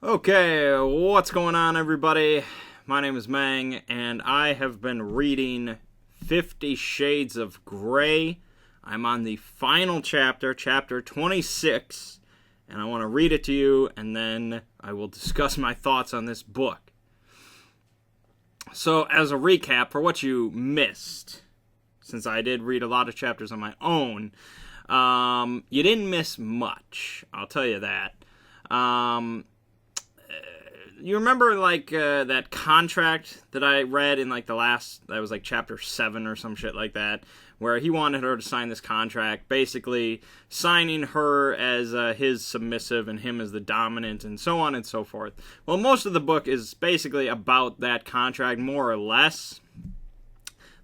Okay, what's going on, everybody? My name is Mangg, and I have been reading 50 Shades of Grey. I'm on the final chapter, chapter 26, and I want to read it to you, and then I will discuss my thoughts on this book. So, as a recap for what you missed, since I did read a lot of chapters on my own, you didn't miss much, I'll tell you that. You remember, that contract that I read in, that was, chapter 7 or some shit like that, where he wanted her to sign this contract, basically signing her as his submissive and him as the dominant, and so on and so forth. Well, most of the book is basically about that contract, more or less.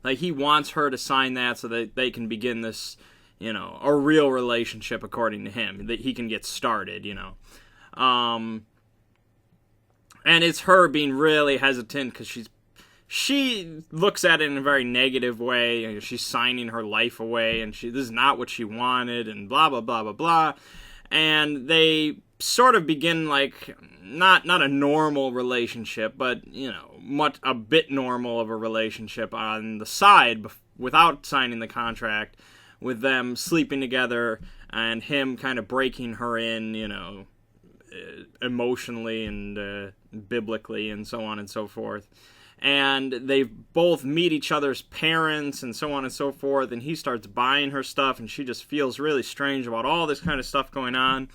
Like, he wants her to sign that so that they can begin this, a real relationship, according to him, that he can get started, And it's her being really hesitant because she looks at it in a very negative way. She's signing her life away, and this is not what she wanted, and blah, blah, blah, blah, blah. And they sort of begin, not a normal relationship, but, a bit normal of a relationship on the side without signing the contract, with them sleeping together and him kind of breaking her in, emotionally and biblically and so on and so forth. And they both meet each other's parents and so on and so forth, and he starts buying her stuff, and she just feels really strange about all this kind of stuff going on.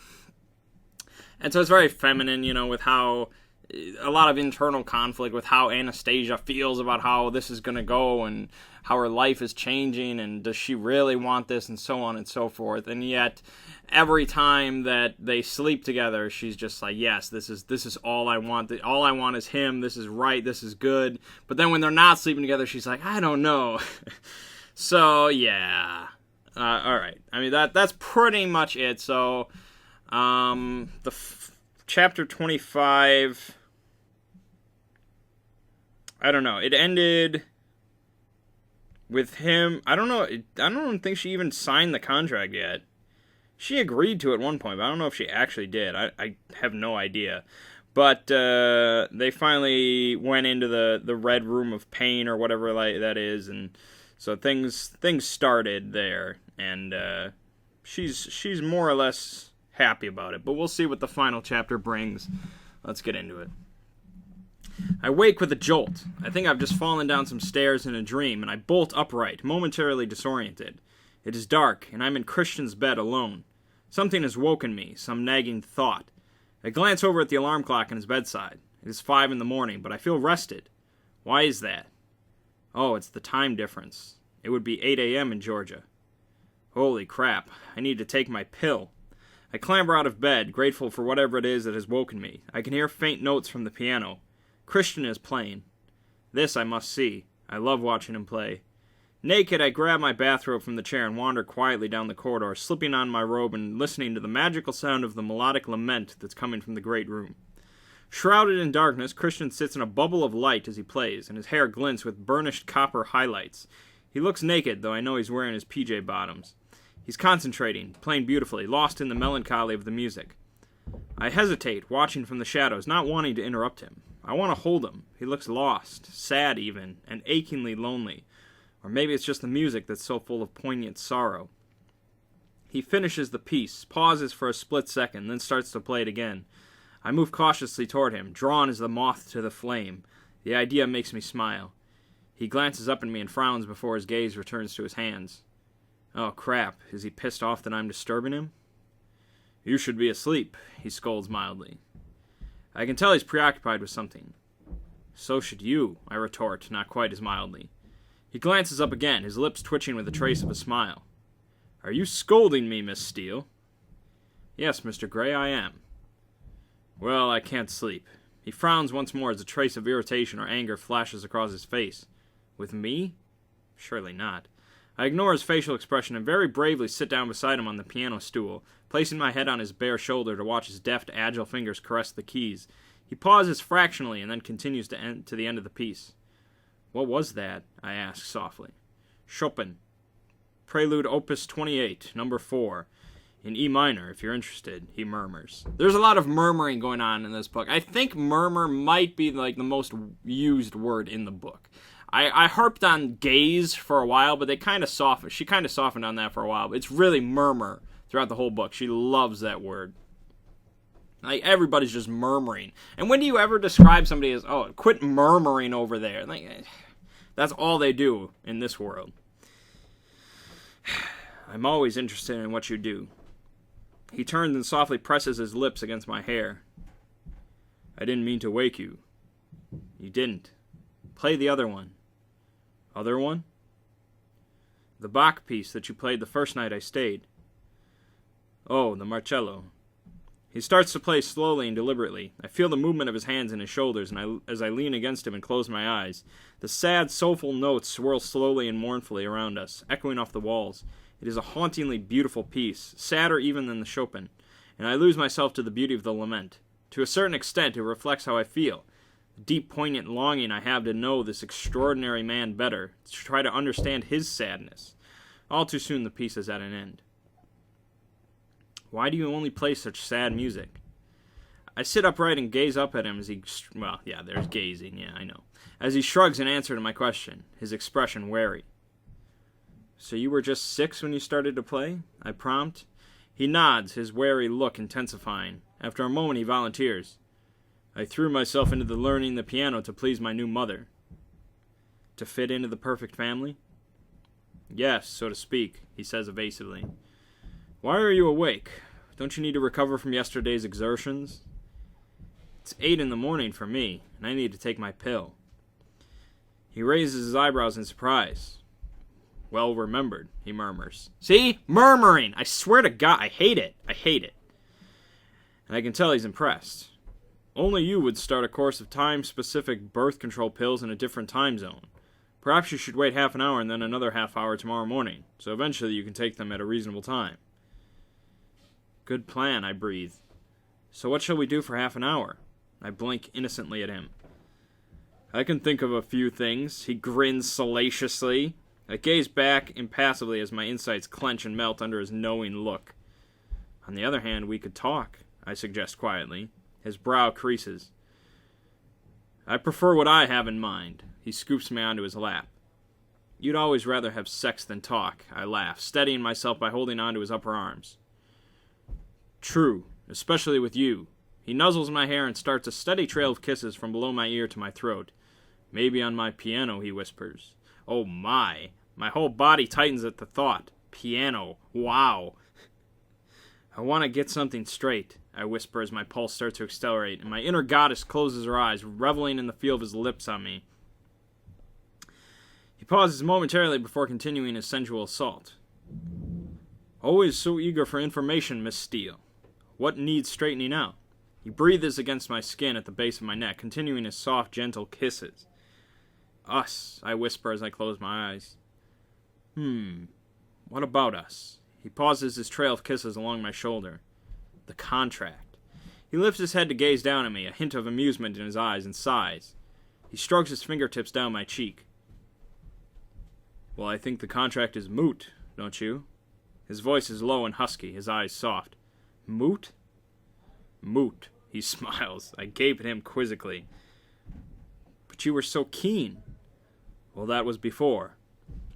And so it's very feminine, with how a lot of internal conflict with how Anastasia feels about how this is going to go and how her life is changing and does she really want this and so on and so forth. And yet every time that they sleep together, she's just like, yes, this is all I want. All I want is him. This is right. This is good. But then when they're not sleeping together, she's like, I don't know. So yeah. All right. I mean, that's pretty much it. So chapter 25, I don't know. It ended with him. I don't know. I don't think she even signed the contract yet. She agreed to it at one point, but I don't know if she actually did. I have no idea. But they finally went into the red room of pain or whatever that is, and so things started there, and she's more or less happy about it. But we'll see what the final chapter brings. Let's get into it. I wake with a jolt. I think I've just fallen down some stairs in a dream, and I bolt upright, momentarily disoriented. It is dark, and I'm in Christian's bed alone. Something has woken me, some nagging thought. I glance over at the alarm clock on his bedside. It is 5 a.m, but I feel rested. Why is that? Oh, it's the time difference. It would be 8 a.m. in Georgia. Holy crap, I need to take my pill. I clamber out of bed, grateful for whatever it is that has woken me. I can hear faint notes from the piano. Christian is playing. This I must see. I love watching him play. Naked, I grab my bathrobe from the chair and wander quietly down the corridor, slipping on my robe and listening to the magical sound of the melodic lament that's coming from the great room. Shrouded in darkness, Christian sits in a bubble of light as he plays, and his hair glints with burnished copper highlights. He looks naked, though I know he's wearing his PJ bottoms. He's concentrating, playing beautifully, lost in the melancholy of the music. I hesitate, watching from the shadows, not wanting to interrupt him. I want to hold him. He looks lost, sad even, and achingly lonely. Or maybe it's just the music that's so full of poignant sorrow. He finishes the piece, pauses for a split second, then starts to play it again. I move cautiously toward him, drawn as the moth to the flame. The idea makes me smile. He glances up at me and frowns before his gaze returns to his hands. Oh, crap. Is he pissed off that I'm disturbing him? You should be asleep, he scolds mildly. I can tell he's preoccupied with something. So should you, I retort, not quite as mildly. He glances up again, his lips twitching with a trace of a smile. Are you scolding me, Miss Steele? Yes, Mr. Gray, I am. Well, I can't sleep. He frowns once more as a trace of irritation or anger flashes across his face. With me? Surely not. I ignore his facial expression and very bravely sit down beside him on the piano stool, placing my head on his bare shoulder to watch his deft, agile fingers caress the keys. He pauses fractionally and then continues to the end of the piece. What was that? I ask softly. Chopin. Prelude Opus 28, number 4. In E minor, if you're interested, he murmurs. There's a lot of murmuring going on in this book. I think murmur might be like the most used word in the book. I harped on gaze for a while, but they kind of softened. She kind of softened on that for a while. It's really murmur throughout the whole book. She loves that word. Like, everybody's just murmuring. And when do you ever describe somebody as, oh, quit murmuring over there? Like, that's all they do in this world. I'm always interested in what you do. He turns and softly presses his lips against my hair. I didn't mean to wake you. You didn't. Play the other one. Other one? The Bach piece that you played the first night I stayed. Oh, the Marcello. He starts to play slowly and deliberately. I feel the movement of his hands and his shoulders, and as I lean against him and close my eyes, the sad, soulful notes swirl slowly and mournfully around us, echoing off the walls. It is a hauntingly beautiful piece, sadder even than the Chopin, and I lose myself to the beauty of the lament. To a certain extent, it reflects how I feel. The deep, poignant longing I have to know this extraordinary man better, to try to understand his sadness. All too soon the piece is at an end. Why do you only play such sad music? I sit upright and gaze up at him as he... Well, yeah, there's gazing, yeah, I know. As he shrugs in answer to my question, his expression wary. So you were just 6 when you started to play? I prompt. He nods, his wary look intensifying. After a moment he volunteers. I threw myself into the learning the piano to please my new mother. To fit into the perfect family? Yes, so to speak, he says evasively. Why are you awake? Don't you need to recover from yesterday's exertions? It's 8 in the morning for me, and I need to take my pill. He raises his eyebrows in surprise. Well remembered, he murmurs. See? Murmuring! I swear to God, I hate it. I hate it. And I can tell he's impressed. Only you would start a course of time-specific birth control pills in a different time zone. Perhaps you should wait half an hour and then another half hour tomorrow morning, so eventually you can take them at a reasonable time. Good plan, I breathe. So what shall we do for half an hour? I blink innocently at him. I can think of a few things. He grins salaciously. I gaze back impassively as my insides clench and melt under his knowing look. On the other hand, we could talk, I suggest quietly. His brow creases. I prefer what I have in mind. He scoops me onto his lap. You'd always rather have sex than talk, I laugh, steadying myself by holding onto his upper arms. True, especially with you. He nuzzles my hair and starts a steady trail of kisses from below my ear to my throat. Maybe on my piano, he whispers. Oh my! My whole body tightens at the thought. Piano. Wow. I want to get something straight, I whisper as my pulse starts to accelerate, and my inner goddess closes her eyes, reveling in the feel of his lips on me. He pauses momentarily before continuing his sensual assault. Always so eager for information, Miss Steele. What needs straightening out? He breathes against my skin at the base of my neck, continuing his soft, gentle kisses. Us, I whisper as I close my eyes. What about us? He pauses his trail of kisses along my shoulder. The contract. He lifts his head to gaze down at me, a hint of amusement in his eyes, and sighs. He strokes his fingertips down my cheek. Well, I think the contract is moot, don't you? His voice is low and husky, his eyes soft. Moot? Moot, he smiles. I gape at him quizzically. But you were so keen. Well, that was before.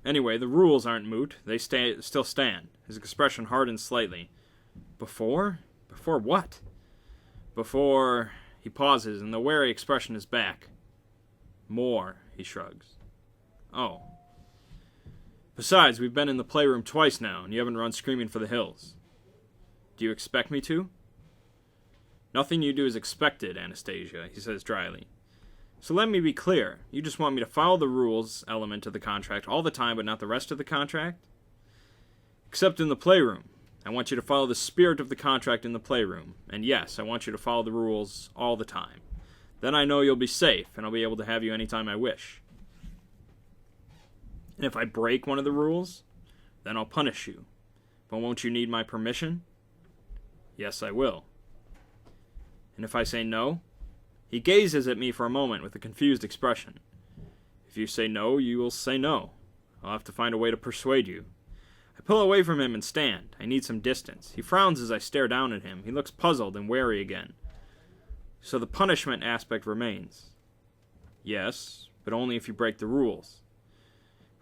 Anyway, the rules aren't moot. They still stand. His expression hardens slightly. Before? Before what? Before... He pauses, and the wary expression is back. More, he shrugs. Oh. Besides, we've been in the playroom twice now, and you haven't run screaming for the hills. Do you expect me to? Nothing you do is expected, Anastasia, he says dryly. So let me be clear. You just want me to follow the rules element of the contract all the time, but not the rest of the contract? Except in the playroom. I want you to follow the spirit of the contract in the playroom. And yes, I want you to follow the rules all the time. Then I know you'll be safe, and I'll be able to have you anytime I wish. And if I break one of the rules, then I'll punish you. But won't you need my permission? Yes, I will. And if I say no? He gazes at me for a moment with a confused expression. If you say no, you will say no. I'll have to find a way to persuade you. I pull away from him and stand. I need some distance. He frowns as I stare down at him. He looks puzzled and wary again. So the punishment aspect remains. Yes, but only if you break the rules.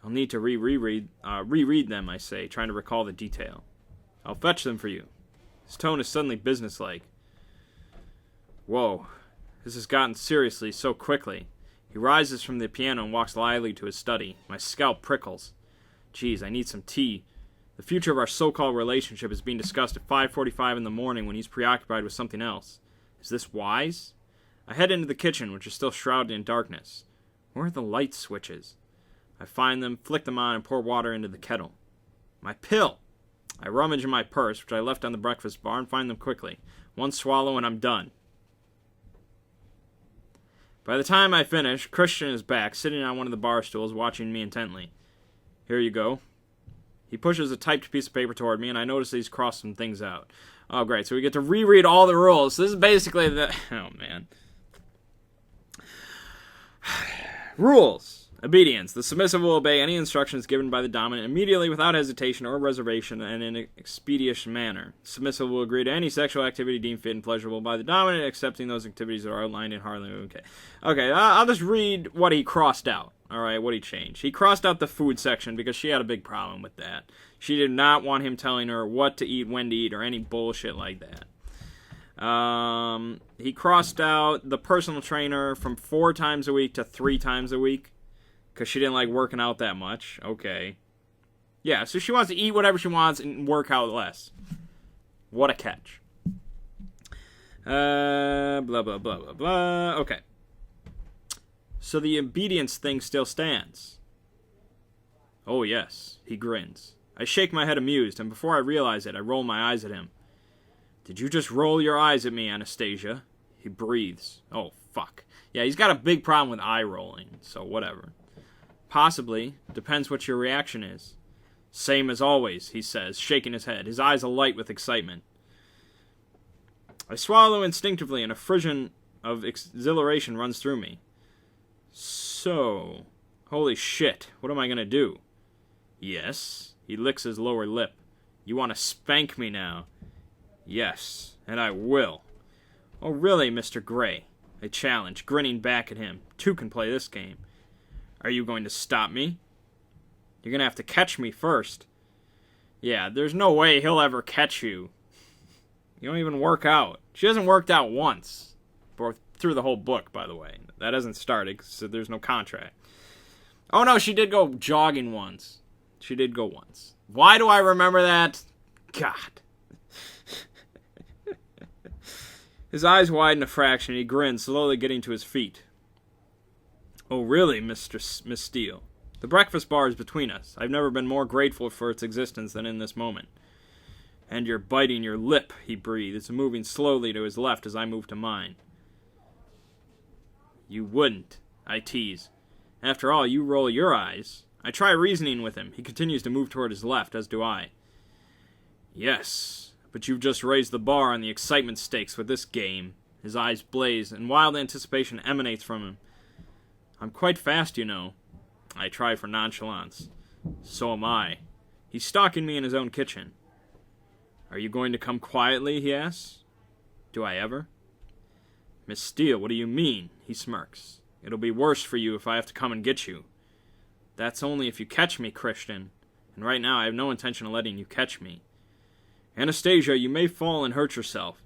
I'll need to reread them, I say, trying to recall the detail. I'll fetch them for you. His tone is suddenly businesslike. Whoa, this has gotten seriously so quickly. He rises from the piano and walks lively to his study. My scalp prickles. Geez, I need some tea. The future of our so-called relationship is being discussed at 5:45 in the morning when he's preoccupied with something else. Is this wise? I head into the kitchen, which is still shrouded in darkness. Where are the light switches? I find them, flick them on, and pour water into the kettle. My pill! I rummage in my purse, which I left on the breakfast bar, and find them quickly. One swallow and I'm done. By the time I finish, Christian is back, sitting on one of the bar stools, watching me intently. Here you go. He pushes a typed piece of paper toward me, and I notice that he's crossed some things out. Oh, great. So we get to reread all the rules. This is basically the... Oh, man. Rules. Obedience. The submissive will obey any instructions given by the dominant immediately without hesitation or reservation and in an expeditious manner. The submissive will agree to any sexual activity deemed fit and pleasurable by the dominant, accepting those activities that are outlined in Harlem. Okay, I'll just read what he crossed out. All right, what he changed. He crossed out the food section because she had a big problem with that. She did not want him telling her what to eat, when to eat, or any bullshit like that. He crossed out the personal trainer from 4 times a week to 3 times a week because she didn't like working out that much. Okay. Yeah, so she wants to eat whatever she wants and work out less. What a catch. Blah, blah, blah, blah, blah. Okay. So the obedience thing still stands. Oh, yes. He grins. I shake my head amused, and before I realize it, I roll my eyes at him. Did you just roll your eyes at me, Anastasia? He breathes. Oh, fuck. Yeah, he's got a big problem with eye rolling, so whatever. Possibly. Depends what your reaction is. Same as always, he says, shaking his head, his eyes alight with excitement. I swallow instinctively, and a frisson of exhilaration runs through me. So, holy shit, what am I gonna do? Yes. He licks his lower lip. You want to spank me now? Yes, and I will. Oh, really, Mr. Gray? I challenge, grinning back at him. 2 can play this game. Are you going to stop me? You're going to have to catch me first. Yeah, there's no way he'll ever catch you. You don't even work out. She hasn't worked out once. Through the whole book, by the way. That hasn't started, so there's no contract. Oh, no, she did go jogging once. She did go once. Why do I remember that? God. His eyes widen a fraction, and he grins, slowly getting to his feet. Oh, really, Miss Steele? The breakfast bar is between us. I've never been more grateful for its existence than in this moment. And you're biting your lip, he breathes, moving slowly to his left as I move to mine. You wouldn't, I tease. After all, you roll your eyes. I try reasoning with him. He continues to move toward his left, as do I. Yes, but you've just raised the bar on the excitement stakes with this game. His eyes blaze, and wild anticipation emanates from him. I'm quite fast, you know. I try for nonchalance. So am I. He's stalking me in his own kitchen. Are you going to come quietly, he asks. Do I ever? Miss Steele, what do you mean? He smirks. It'll be worse for you if I have to come and get you. That's only if you catch me, Christian. And right now I have no intention of letting you catch me. Anastasia, you may fall and hurt yourself,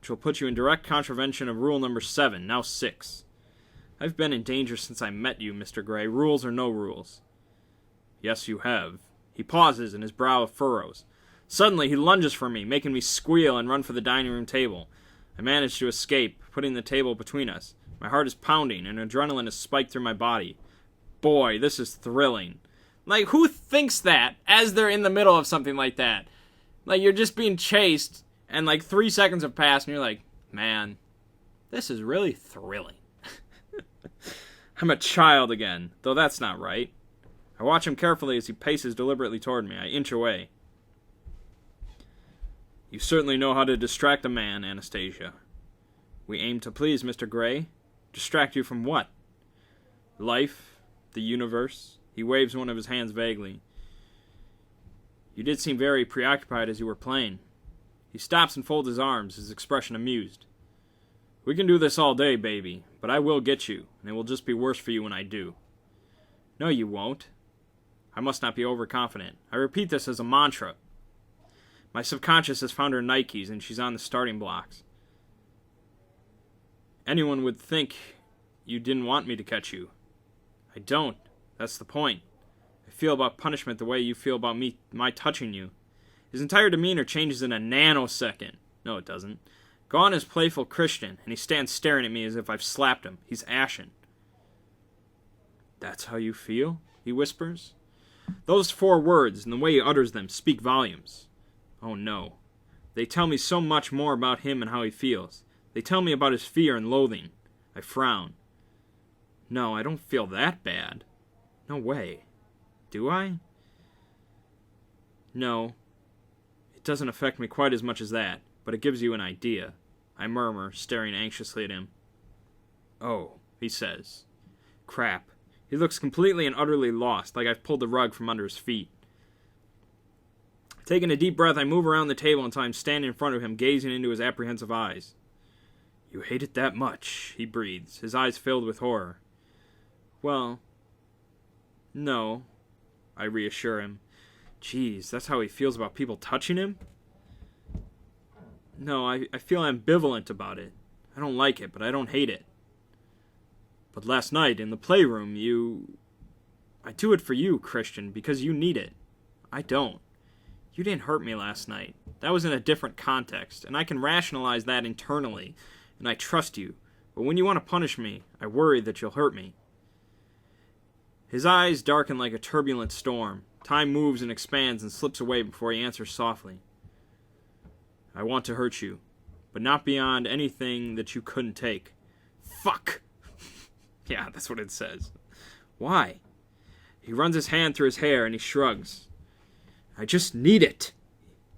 which will put you in direct contravention of rule number 7, now 6. I've been in danger since I met you, Mr. Gray, rules or no rules. Yes, you have. He pauses, and his brow furrows. Suddenly, he lunges for me, making me squeal and run for the dining room table. I manage to escape, putting the table between us. My heart is pounding, and adrenaline is spiked through my body. Boy, this is thrilling. Like, who thinks that as they're in the middle of something like that? Like, you're just being chased, and like 3 seconds have passed, and you're like, man, this is really thrilling. I'm a child again, though that's not right. I watch him carefully as he paces deliberately toward me. I inch away. You certainly know how to distract a man, Anastasia. We aim to please, Mr. Gray. Distract you from what? Life, the universe. He waves one of his hands vaguely. You did seem very preoccupied as you were playing. He stops and folds his arms, his expression amused. We can do this all day, baby, but I will get you, and it will just be worse for you when I do. No, you won't. I must not be overconfident. I repeat this as a mantra. My subconscious has found her Nikes, and she's on the starting blocks. Anyone would think you didn't want me to catch you. I don't. That's the point. I feel about punishment the way you feel about my touching you. His entire demeanor changes in a nanosecond. No, it doesn't. Gone is playful Christian, and he stands staring at me as if I've slapped him. He's ashen. That's how you feel? He whispers. Those 4 words, and the way he utters them, speak volumes. Oh no. They tell me so much more about him and how he feels. They tell me about his fear and loathing. I frown. No, I don't feel that bad. No way. Do I? No. It doesn't affect me quite as much as that, but it gives you an idea. I murmur, staring anxiously at him. Oh, he says. Crap. He looks completely and utterly lost, like I've pulled the rug from under his feet. Taking a deep breath, I move around the table until I'm standing in front of him, gazing into his apprehensive eyes. You hate it that much, he breathes, his eyes filled with horror. Well, no, I reassure him. Geez, that's how he feels about people touching him? No, I feel ambivalent about it. I don't like it, but I don't hate it. But last night, in the playroom, I do it for you, Christian, because you need it. I don't. You didn't hurt me last night. That was in a different context, and I can rationalize that internally, and I trust you. But when you want to punish me, I worry that you'll hurt me. His eyes darken like a turbulent storm. Time moves and expands and slips away before he answers softly. I want to hurt you, but not beyond anything that you couldn't take. Fuck! Yeah, that's what it says. Why? He runs his hand through his hair and he shrugs. I just need it.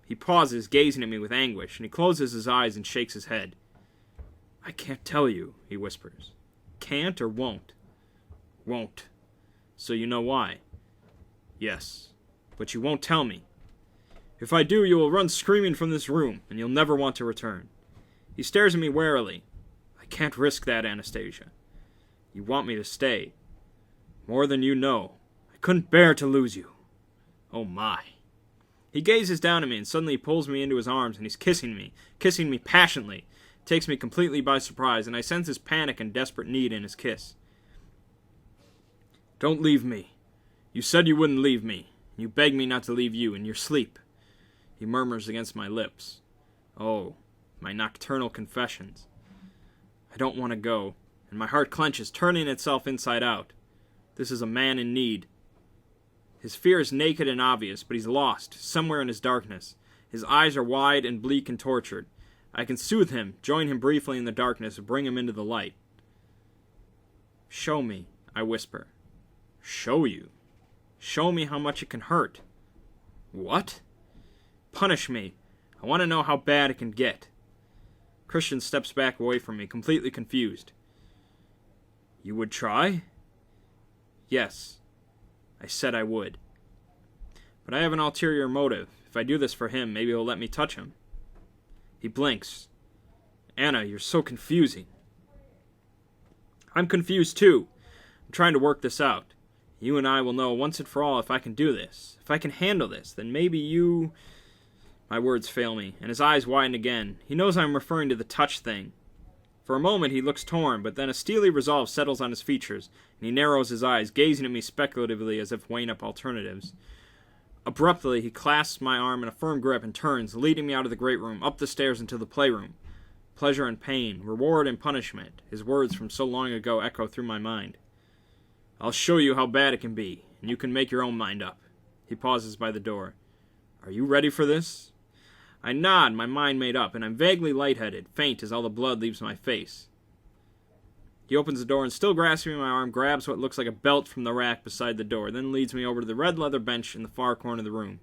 He pauses, gazing at me with anguish, and he closes his eyes and shakes his head. I can't tell you, he whispers. Can't or won't? Won't. So you know why? Yes. But you won't tell me. If I do, you will run screaming from this room, and you'll never want to return. He stares at me warily. I can't risk that, Anastasia. You want me to stay. More than you know. I couldn't bear to lose you. Oh my. He gazes down at me and suddenly pulls me into his arms and he's kissing me passionately. It takes me completely by surprise, and I sense his panic and desperate need in his kiss. Don't leave me. You said you wouldn't leave me. You begged me not to leave you in your sleep. He murmurs against my lips. Oh, my nocturnal confessions. I don't want to go, and my heart clenches, turning itself inside out. This is a man in need. His fear is naked and obvious, but he's lost, somewhere in his darkness. His eyes are wide and bleak and tortured. I can soothe him, join him briefly in the darkness, and bring him into the light. Show me, I whisper. Show you? Show me how much it can hurt. What? Punish me. I want to know how bad it can get. Christian steps back away from me, completely confused. You would try? Yes. I said I would. But I have an ulterior motive. If I do this for him, maybe he'll let me touch him. He blinks. Anna, you're so confusing. I'm confused too. I'm trying to work this out. You and I will know once and for all if I can do this. If I can handle this, then maybe you... My words fail me, and his eyes widen again. He knows I'm referring to the touch thing. For a moment he looks torn, but then a steely resolve settles on his features, and he narrows his eyes, gazing at me speculatively as if weighing up alternatives. Abruptly, he clasps my arm in a firm grip and turns, leading me out of the great room, up the stairs into the playroom. Pleasure and pain, reward and punishment, his words from so long ago echo through my mind. I'll show you how bad it can be, and you can make your own mind up. He pauses by the door. Are you ready for this? I nod, my mind made up, and I'm vaguely lightheaded, faint as all the blood leaves my face. He opens the door and, still grasping my arm, grabs what looks like a belt from the rack beside the door, then leads me over to the red leather bench in the far corner of the room.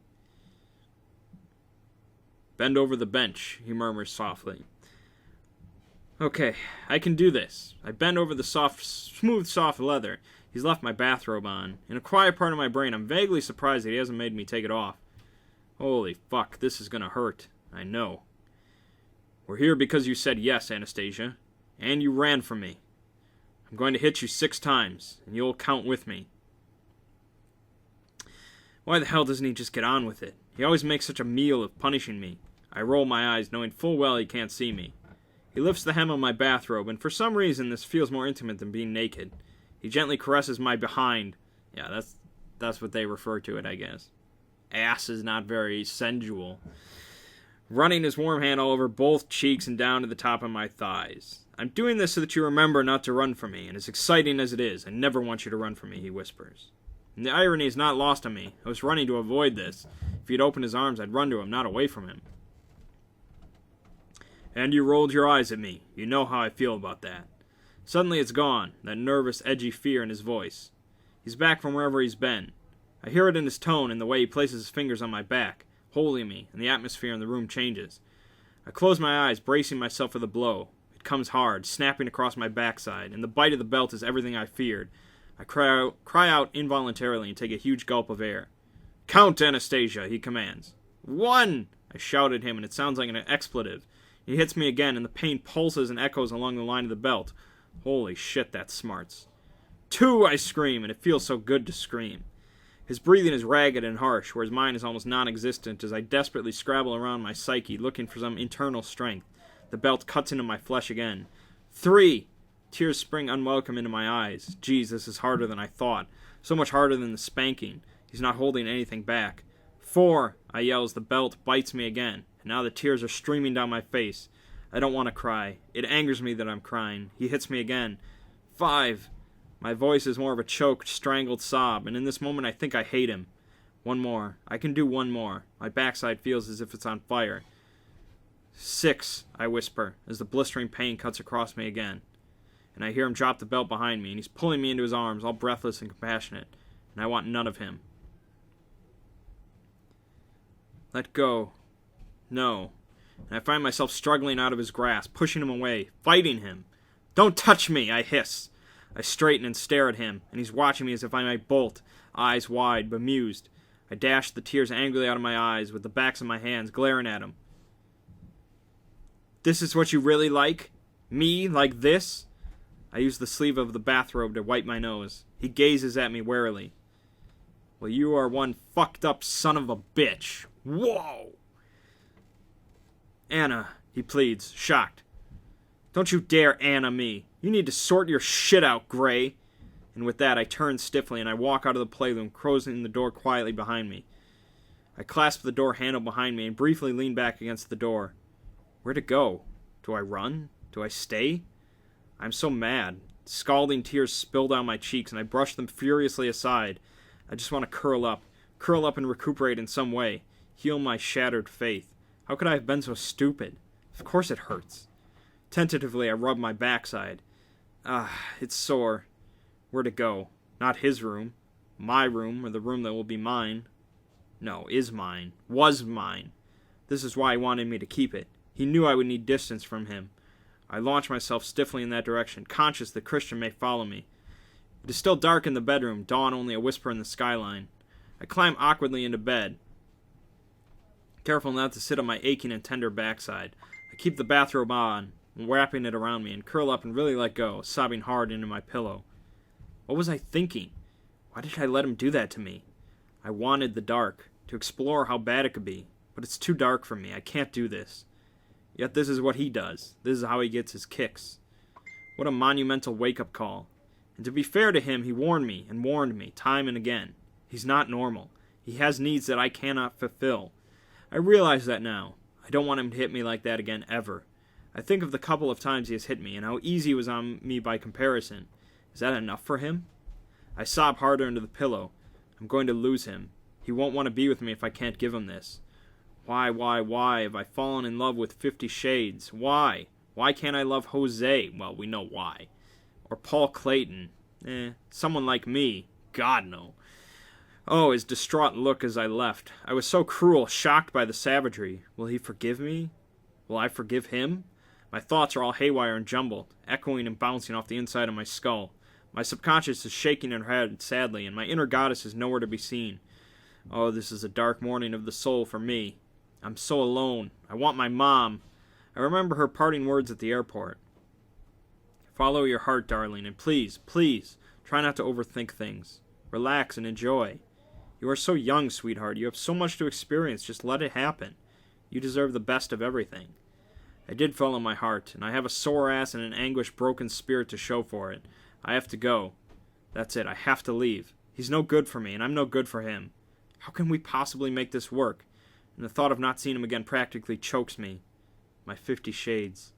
Bend over the bench, he murmurs softly. Okay, I can do this. I bend over the smooth, soft leather. He's left my bathrobe on. In a quiet part of my brain, I'm vaguely surprised that he hasn't made me take it off. Holy fuck, this is gonna hurt. I know. We're here because you said yes, Anastasia. And you ran from me. I'm going to hit you 6 times, and you'll count with me. Why the hell doesn't he just get on with it? He always makes such a meal of punishing me. I roll my eyes, knowing full well he can't see me. He lifts the hem of my bathrobe, and for some reason this feels more intimate than being naked. He gently caresses my behind. Yeah, that's what they refer to it, I guess. Ass is not very sensual. Running his warm hand all over both cheeks and down to the top of my thighs. I'm doing this so that you remember not to run from me, and as exciting as it is, I never want you to run from me, he whispers. And the irony is not lost on me. I was running to avoid this. If he'd opened his arms, I'd run to him, not away from him. And you rolled your eyes at me. You know how I feel about that. Suddenly it's gone, that nervous, edgy fear in his voice. He's back from wherever he's been. I hear it in his tone and the way he places his fingers on my back, holding me, and the atmosphere in the room changes. I close my eyes, bracing myself for the blow. It comes hard, snapping across my backside, and the bite of the belt is everything I feared. I cry out involuntarily and take a huge gulp of air. Count, Anastasia, he commands. 1! I shout at him, and it sounds like an expletive. He hits me again, and the pain pulses and echoes along the line of the belt. Holy shit, that smarts. 2, I scream, and it feels so good to scream. His breathing is ragged and harsh, whereas mine is almost non-existent as I desperately scrabble around my psyche, looking for some internal strength. The belt cuts into my flesh again. 3! Tears spring unwelcome into my eyes. Geez, this is harder than I thought. So much harder than the spanking. He's not holding anything back. 4! I yell as the belt bites me again, and now the tears are streaming down my face. I don't want to cry. It angers me that I'm crying. He hits me again. 5! My voice is more of a choked, strangled sob, and in this moment I think I hate him. 1 more. I can do 1 more. My backside feels as if it's on fire. 6, I whisper, as the blistering pain cuts across me again. And I hear him drop the belt behind me, and he's pulling me into his arms, all breathless and compassionate, and I want none of him. Let go. No. And I find myself struggling out of his grasp, pushing him away, fighting him. Don't touch me, I hiss. I straighten and stare at him, and he's watching me as if I might bolt, eyes wide, bemused. I dash the tears angrily out of my eyes with the backs of my hands, glaring at him. This is what you really like? Me, like this? I use the sleeve of the bathrobe to wipe my nose. He gazes at me warily. Well, you are one fucked up son of a bitch. Whoa! Anna, he pleads, shocked. Don't you dare Anna me. You need to sort your shit out, Gray. And with that, I turn stiffly and I walk out of the playroom, closing the door quietly behind me. I clasp the door handle behind me and briefly lean back against the door. Where to go? Do I run? Do I stay? I'm so mad. Scalding tears spill down my cheeks and I brush them furiously aside. I just want to curl up and recuperate in some way. Heal my shattered faith. How could I have been so stupid? Of course it hurts. Tentatively, I rub my backside. It's sore. Where to go? Not his room. My room, or the room that will be mine. No, is mine. Was mine. This is why he wanted me to keep it. He knew I would need distance from him. I launch myself stiffly in that direction, conscious that Christian may follow me. It is still dark in the bedroom, dawn only a whisper in the skyline. I climb awkwardly into bed, careful not to sit on my aching and tender backside. I keep the bathrobe on, wrapping it around me, and curl up and really let go, sobbing hard into my pillow. What was I thinking? Why did I let him do that to me? I wanted the dark, to explore how bad it could be, but it's too dark for me. I can't do this. Yet this is what he does. This is how he gets his kicks. What a monumental wake-up call. And to be fair to him, he warned me, time and again. He's not normal. He has needs that I cannot fulfill. I realize that now. I don't want him to hit me like that again, ever. I think of the couple of times he has hit me, and how easy he was on me by comparison. Is that enough for him? I sob harder into the pillow. I'm going to lose him. He won't want to be with me if I can't give him this. Why have I fallen in love with 50 Shades? Why? Why can't I love Jose? Well, we know why. Or Paul Clayton. Someone like me. God, no. Oh, his distraught look as I left. I was so cruel, shocked by the savagery. Will he forgive me? Will I forgive him? My thoughts are all haywire and jumbled, echoing and bouncing off the inside of my skull. My subconscious is shaking her head sadly, and my inner goddess is nowhere to be seen. Oh, this is a dark morning of the soul for me. I'm so alone. I want my mom. I remember her parting words at the airport. Follow your heart, darling, and please, please, try not to overthink things. Relax and enjoy. You are so young, sweetheart. You have so much to experience. Just let it happen. You deserve the best of everything. I did follow my heart, and I have a sore ass and an anguished, broken spirit to show for it. I have to go. That's it. I have to leave. He's no good for me, and I'm no good for him. How can we possibly make this work? And the thought of not seeing him again practically chokes me. My 50 shades.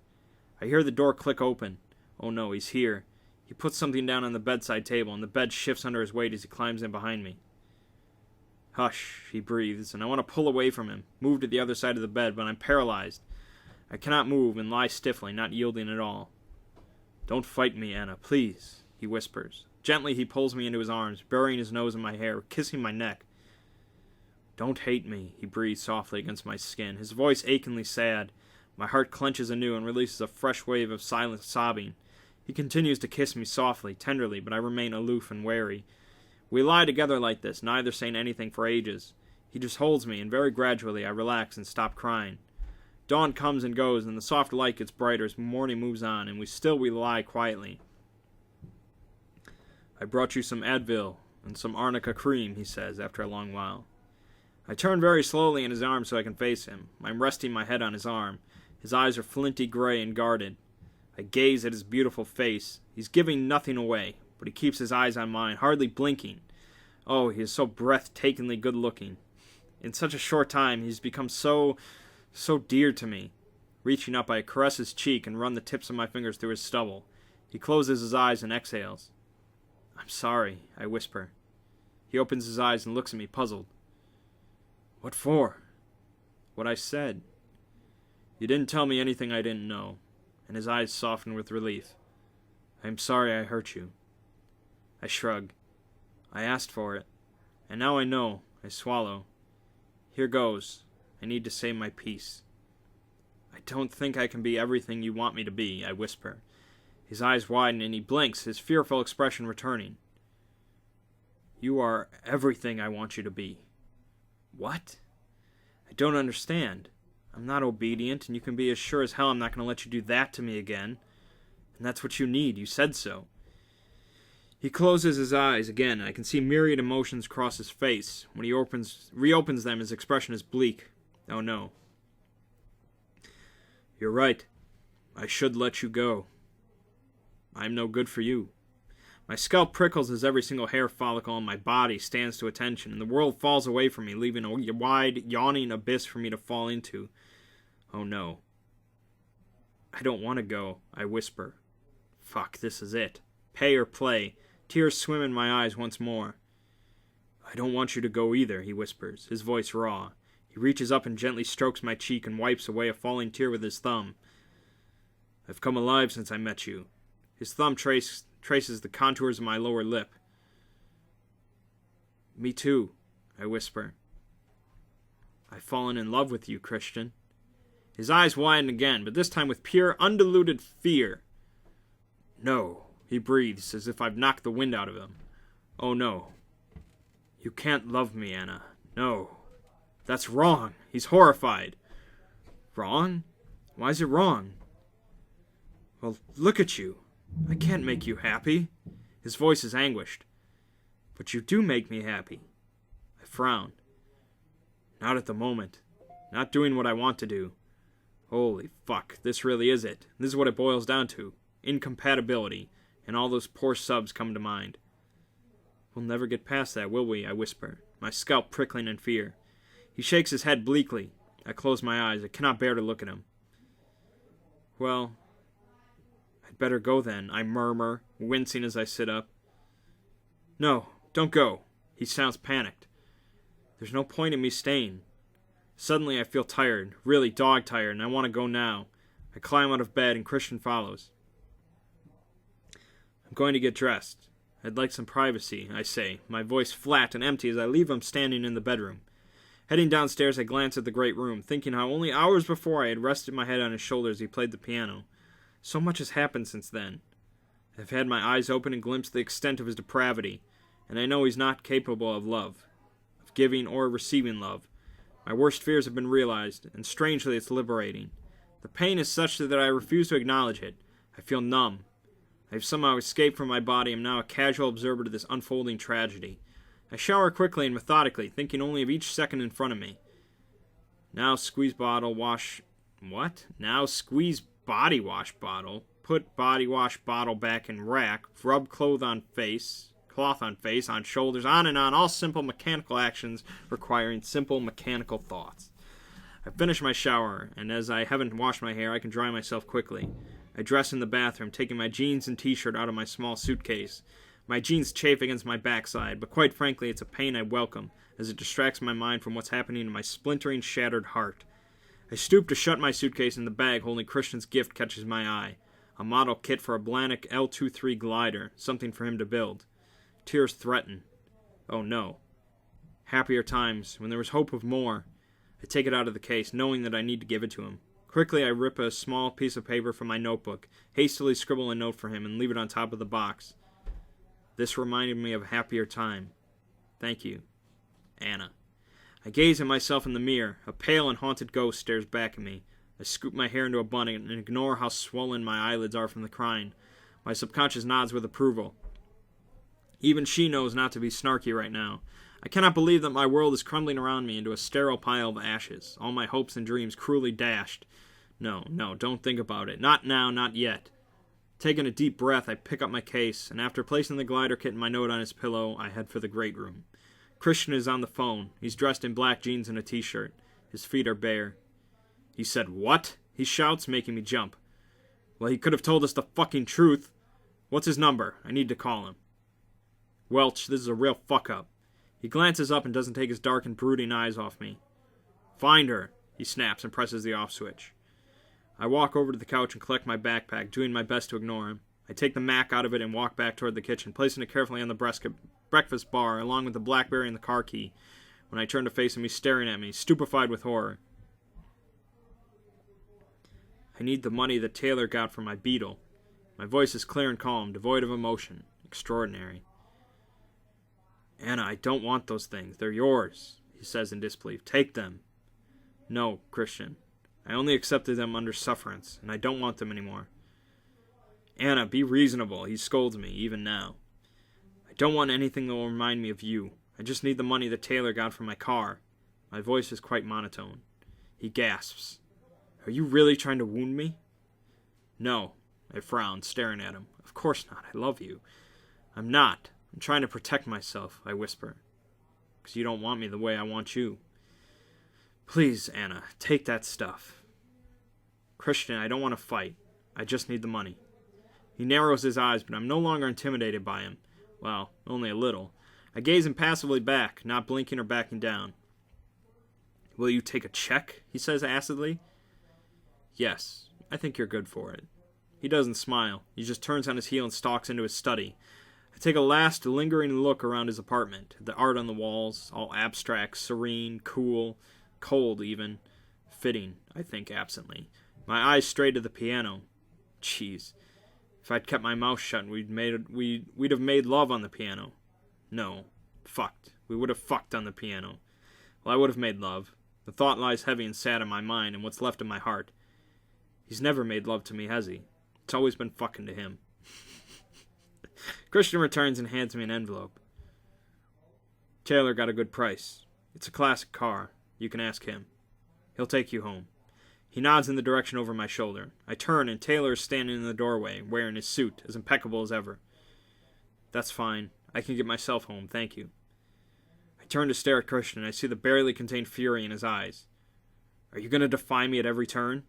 I hear the door click open. Oh no, he's here. He puts something down on the bedside table, and the bed shifts under his weight as he climbs in behind me. Hush, he breathes, and I want to pull away from him, move to the other side of the bed, but I'm paralyzed. I cannot move and lie stiffly, not yielding at all. Don't fight me, Anna, please, he whispers. Gently he pulls me into his arms, burying his nose in my hair, kissing my neck. Don't hate me, he breathes softly against my skin, his voice achingly sad. My heart clenches anew and releases a fresh wave of silent sobbing. He continues to kiss me softly, tenderly, but I remain aloof and wary. We lie together like this, neither saying anything for ages. He just holds me, and very gradually I relax and stop crying. Dawn comes and goes, and the soft light gets brighter as morning moves on, and we lie quietly. I brought you some Advil and some arnica cream, he says, after a long while. I turn very slowly in his arms so I can face him. I'm resting my head on his arm. His eyes are flinty gray and guarded. I gaze at his beautiful face. He's giving nothing away, but he keeps his eyes on mine, hardly blinking. Oh, he is so breathtakingly good-looking. In such a short time, he's become so dear to me. Reaching up, I caress his cheek and run the tips of my fingers through his stubble. He closes his eyes and exhales. I'm sorry, I whisper. He opens his eyes and looks at me, puzzled. What for? What I said. You didn't tell me anything I didn't know, and his eyes soften with relief. I'm sorry I hurt you. I shrug. I asked for it, and now I know. I swallow. Here goes. I need to say my piece. I don't think I can be everything you want me to be, I whisper. His eyes widen and he blinks, his fearful expression returning. You are everything I want you to be. What? I don't understand. I'm not obedient, and you can be as sure as hell I'm not going to let you do that to me again. And that's what you need. You said so. He closes his eyes again, and I can see myriad emotions cross his face. When he reopens them, his expression is bleak. Oh no. You're right. I should let you go. I'm no good for you. My scalp prickles as every single hair follicle on my body stands to attention, and the world falls away from me, leaving a wide, yawning abyss for me to fall into. Oh no. I don't want to go, I whisper. Fuck, this is it. Pay or play. Tears swim in my eyes once more. I don't want you to go either, he whispers, his voice raw. He reaches up and gently strokes my cheek and wipes away a falling tear with his thumb. I've come alive since I met you. His thumb traces the contours of my lower lip. Me too, I whisper. I've fallen in love with you, Christian. His eyes widen again, but this time with pure, undiluted fear. No, he breathes as if I've knocked the wind out of him. Oh no. You can't love me, Anna. No. That's wrong. He's horrified. Wrong? Why is it wrong? Well, look at you. I can't make you happy. His voice is anguished. But you do make me happy. I frown. Not at the moment. Not doing what I want to do. Holy fuck, this really is it. This is what it boils down to. Incompatibility. And all those poor subs come to mind. We'll never get past that, will we? I whisper, my scalp prickling in fear. He shakes his head bleakly. I close my eyes. I cannot bear to look at him. Well, I'd better go then, I murmur, wincing as I sit up. No, don't go. He sounds panicked. There's no point in me staying. Suddenly I feel tired, really dog-tired, and I want to go now. I climb out of bed and Christian follows. I'm going to get dressed. I'd like some privacy, I say, my voice flat and empty as I leave him standing in the bedroom. Heading downstairs, I glance at the great room, thinking how only hours before I had rested my head on his shoulder as he played the piano. So much has happened since then. I've had my eyes open and glimpsed the extent of his depravity, and I know he's not capable of love. Of giving or receiving love. My worst fears have been realized, and strangely it's liberating. The pain is such that I refuse to acknowledge it. I feel numb. I have somehow escaped from my body and am now a casual observer to this unfolding tragedy. I shower quickly and methodically, thinking only of each second in front of me. Now squeeze bottle, wash... What? Now squeeze body wash bottle, put body wash bottle back in rack, rub cloth on face, on shoulders, on and on, all simple mechanical actions requiring simple mechanical thoughts. I finish my shower, and as I haven't washed my hair, I can dry myself quickly. I dress in the bathroom, taking my jeans and t-shirt out of my small suitcase. My jeans chafe against my backside, but quite frankly, it's a pain I welcome, as it distracts my mind from what's happening to my splintering, shattered heart. I stoop to shut my suitcase, and the bag holding Christian's gift catches my eye. A model kit for a Blanik L23 glider, something for him to build. Tears threaten. Oh no. Happier times, when there was hope of more. I take it out of the case, knowing that I need to give it to him. Quickly I rip a small piece of paper from my notebook, hastily scribble a note for him, and leave it on top of the box. This reminded me of a happier time. Thank you, Anna. I gaze at myself in the mirror. A pale and haunted ghost stares back at me. I scoop my hair into a bun and ignore how swollen my eyelids are from the crying. My subconscious nods with approval. Even she knows not to be snarky right now. I cannot believe that my world is crumbling around me into a sterile pile of ashes, all my hopes and dreams cruelly dashed. No, don't think about it. Not now, not yet. Taking a deep breath, I pick up my case, and after placing the glider kit and my note on his pillow, I head for the great room. Christian is on the phone. He's dressed in black jeans and a t-shirt. His feet are bare. He said, "What?" he shouts, making me jump. Well, he could have told us the fucking truth. What's his number? I need to call him. Welch, this is a real fuck-up. He glances up and doesn't take his dark and brooding eyes off me. Find her, he snaps and presses the off switch. I walk over to the couch and collect my backpack, doing my best to ignore him. I take the Mac out of it and walk back toward the kitchen, placing it carefully on the breakfast bar, along with the BlackBerry and the car key, when I turn to face him, he's staring at me, stupefied with horror. I need the money that Taylor got from my Beetle. My voice is clear and calm, devoid of emotion. Extraordinary. Anna, I don't want those things. They're yours, he says in disbelief. Take them. No, Christian. I only accepted them under sufferance, and I don't want them anymore. Anna, be reasonable, he scolds me, even now. I don't want anything that will remind me of you. I just need the money that Taylor got from my car. My voice is quite monotone. He gasps. Are you really trying to wound me? No, I frown, staring at him. Of course not, I love you. I'm not. I'm trying to protect myself, I whisper. Because you don't want me the way I want you. Please, Anna, take that stuff. Christian, I don't want to fight. I just need the money. He narrows his eyes, but I'm no longer intimidated by him. Well, only a little. I gaze impassively back, not blinking or backing down. Will you take a check? He says acidly. Yes, I think you're good for it. He doesn't smile. He just turns on his heel and stalks into his study. I take a last lingering look around his apartment. The art on the walls, all abstract, serene, cool, cold even. Fitting, I think absently. My eyes stray to the piano. Jeez. If I'd kept my mouth shut, we'd have made love on the piano. No. Fucked. We would have fucked on the piano. Well, I would have made love. The thought lies heavy and sad in my mind and what's left in my heart. He's never made love to me, has he? It's always been fucking to him. Christian returns and hands me an envelope. Taylor got a good price. It's a classic car. You can ask him. He'll take you home. He nods in the direction over my shoulder. I turn and Taylor is standing in the doorway, wearing his suit, as impeccable as ever. That's fine. I can get myself home, thank you. I turn to stare at Christian and I see the barely contained fury in his eyes. Are you going to defy me at every turn?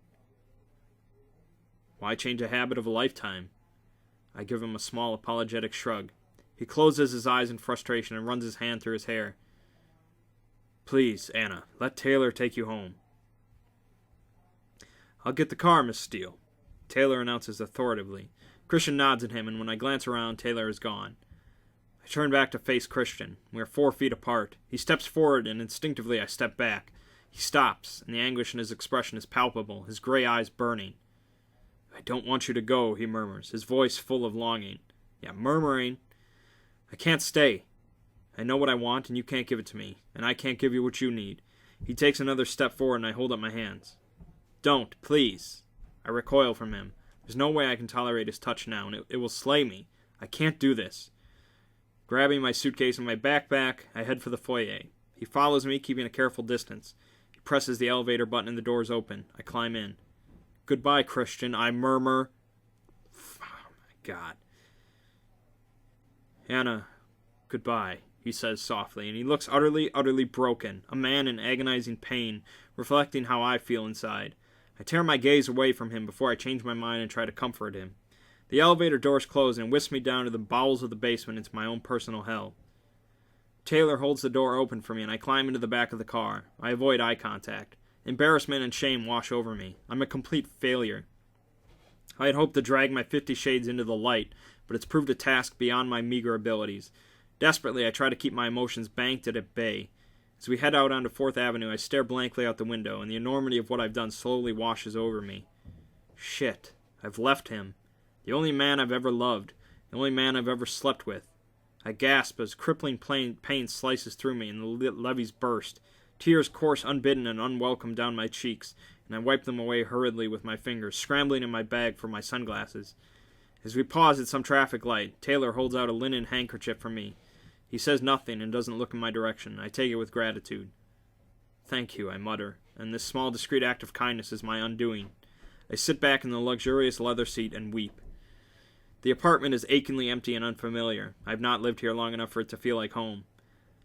Why change a habit of a lifetime? I give him a small apologetic shrug. He closes his eyes in frustration and runs his hand through his hair. Please, Anna, let Taylor take you home. I'll get the car, Miss Steele, Taylor announces authoritatively. Christian nods at him, and when I glance around, Taylor is gone. I turn back to face Christian. We are 4 feet apart. He steps forward, and instinctively I step back. He stops, and the anguish in his expression is palpable, his gray eyes burning. I don't want you to go, he murmurs, his voice full of longing. Yeah, murmuring. I can't stay. I know what I want, and you can't give it to me, and I can't give you what you need. He takes another step forward, and I hold up my hands. Don't, please. I recoil from him. There's no way I can tolerate his touch now, and it will slay me. I can't do this. Grabbing my suitcase and my backpack, I head for the foyer. He follows me, keeping a careful distance. He presses the elevator button and the doors open. I climb in. Goodbye, Christian, I murmur. Oh, my God. Hannah, goodbye, he says softly, and he looks utterly, utterly broken, a man in agonizing pain, reflecting how I feel inside. I tear my gaze away from him before I change my mind and try to comfort him. The elevator doors close and whisk me down to the bowels of the basement into my own personal hell. Taylor holds the door open for me, and I climb into the back of the car. I avoid eye contact. Embarrassment and shame wash over me. I'm a complete failure. I had hoped to drag my 50 Shades into the light, but it's proved a task beyond my meager abilities. Desperately, I try to keep my emotions banked at bay. As we head out onto 4th Avenue, I stare blankly out the window, and the enormity of what I've done slowly washes over me. Shit. I've left him. The only man I've ever loved. The only man I've ever slept with. I gasp as crippling pain slices through me and the levees burst. Tears course unbidden and unwelcome down my cheeks, and I wipe them away hurriedly with my fingers, scrambling in my bag for my sunglasses. As we pause at some traffic light, Taylor holds out a linen handkerchief for me. He says nothing and doesn't look in my direction. I take it with gratitude. Thank you, I mutter, and this small discreet act of kindness is my undoing. I sit back in the luxurious leather seat and weep. The apartment is achingly empty and unfamiliar. I have not lived here long enough for it to feel like home.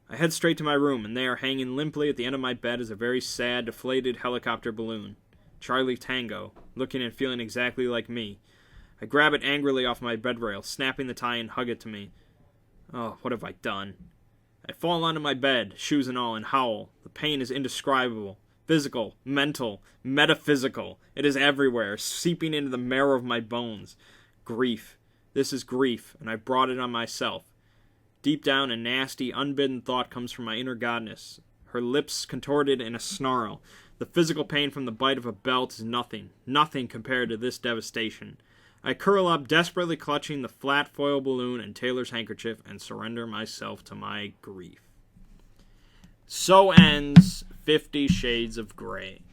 I head straight to my room, and there, hanging limply at the end of my bed, is a very sad, deflated helicopter balloon. Charlie Tango, looking and feeling exactly like me. I grab it angrily off my bed rail, snapping the tie and hug it to me. Oh, what have I done? I fall onto my bed, shoes and all, and howl. The pain is indescribable. Physical, mental, metaphysical. It is everywhere, seeping into the marrow of my bones. Grief. This is grief, and I've brought it on myself. Deep down, a nasty, unbidden thought comes from my inner goddess, her lips contorted in a snarl. The physical pain from the bite of a belt is nothing compared to this devastation. I curl up, desperately clutching the flat foil balloon and Taylor's handkerchief, and surrender myself to my grief. So ends 50 Shades of Grey.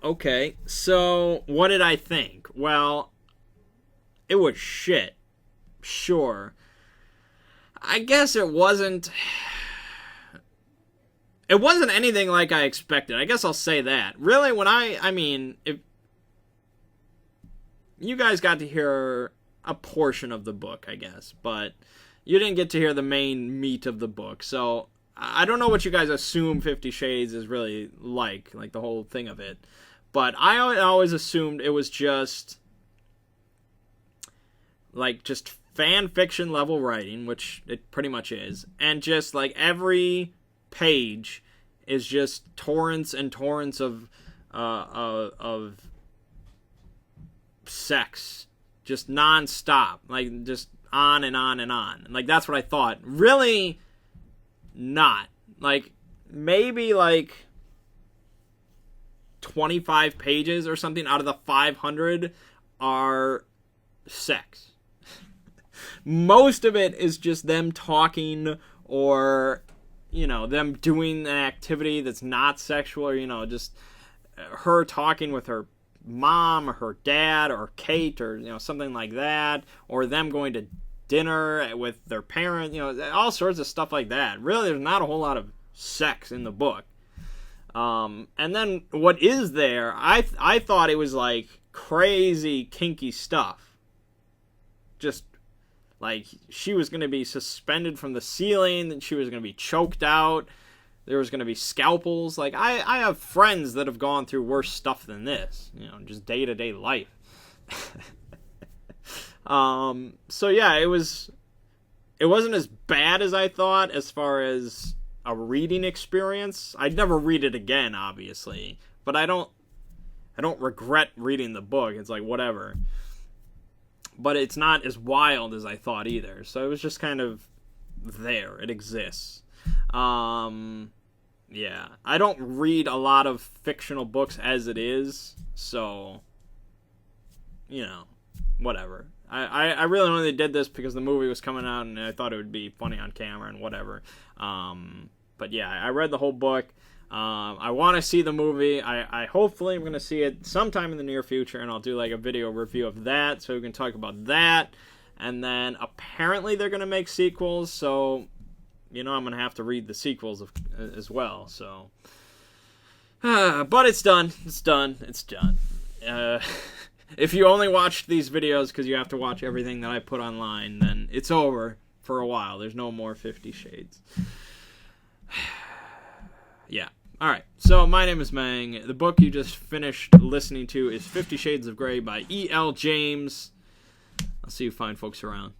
Okay, so what did I think? Well, it was shit. Sure. I guess it wasn't anything like I expected. I guess I'll say that. Really, if you guys got to hear a portion of the book, I guess, but you didn't get to hear the main meat of the book. So I don't know what you guys assume 50 Shades is really like the whole thing of it. But I always assumed it was just fan fiction level writing, which it pretty much is, and just every page is just torrents and torrents of sex, just non-stop, just on and on and on. That's what I thought. Really not. Maybe 25 pages or something out of the 500 are sex. Most of it is just them talking, or them doing an activity that's not sexual, or just her talking with her mom or her dad or Kate, or something like that, or them going to dinner with their parents, all sorts of stuff like that. Really, there's not a whole lot of sex in the book. And then what is there, I thought it was crazy kinky stuff. Just she was going to be suspended from the ceiling, and she was going to be choked out. There was going to be scalpels. I have friends that have gone through worse stuff than this, just day-to-day life. So yeah, it wasn't as bad as I thought as far as a reading experience. I'd never read it again, obviously, but I don't regret reading the book. It's whatever. But it's not as wild as I thought either. So it was just kind of there. It exists. Yeah. I don't read a lot of fictional books as it is, so whatever. I really only did this because the movie was coming out and I thought it would be funny on camera and whatever. But yeah, I read the whole book. I want to see the movie. I hopefully I'm going to see it sometime in the near future, and I'll do like a video review of that so we can talk about that. And then apparently they're going to make sequels, so I'm going to have to read the sequels as well. So, but it's done. It's done. If you only watched these videos because you have to watch everything that I put online, then it's over for a while. There's no more 50 Shades. Yeah. All right. So my name is Mangg. The book you just finished listening to is 50 Shades of Grey by E.L. James. I'll see you fine folks around.